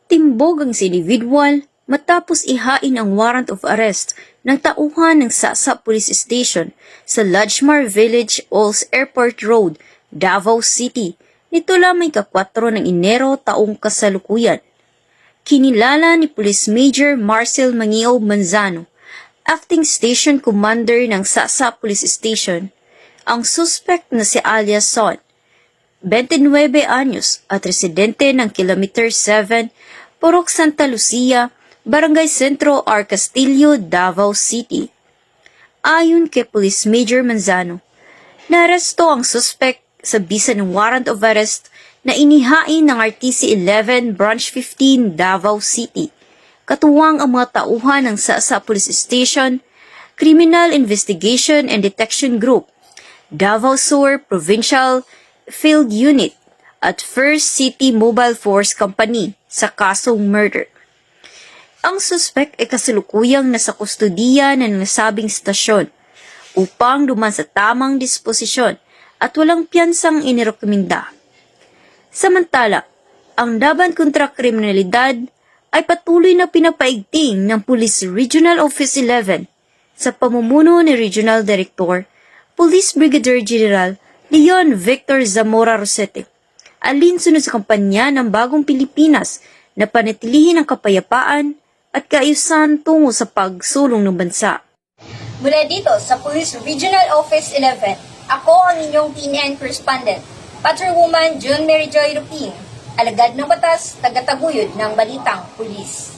Timbog ang individual matapos ihain ang warrant of arrest ng tauhan ng Sasa Police Station sa Lajmar Village, Ols Airport Road, Davao City, nito lamang ika-4 ng Enero taong kasalukuyan. Kinilala ni Police Major Marcel Mangio Manzano, Acting Station Commander ng Sasa Police Station, ang suspect na si alias Son, 29 anyos at residente ng Kilometer 7, Purok Santa Lucia, Barangay Centro, R. Castillo, Davao City. Ayon kay Police Major Manzano, naaresto ang suspect sa bisa ng warrant of arrest na inihain ng RTC 11 Branch 15, Davao City. Katuwang ang mga tauhan ng Sasa Police Station, Criminal Investigation and Detection Group, Davao Sur Provincial Field Unit at First City Mobile Force Company sa kasong murder. Ang suspect ay kasalukuyang nasa kustodiya ng nasabing stasyon upang duman sa tamang disposisyon at walang piyansang inirekomenda. Samantala, ang laban kontra kriminalidad ay patuloy na pinapaigting ng Police Regional Office 11 sa pamumuno ni Regional Director, Police Brigadier General Leon Victor Zamora Rosete, alinsunod sa kampanya ng Bagong Pilipinas na panatilihin ang kapayapaan at kaayusan tungo sa pagsulong ng bansa. Mula dito sa Police Regional Office 11, ako ang inyong PNN correspondent, Patrolwoman June Mary Joy Rupin, alagad ng batas, tagataguyod ng balitang pulis.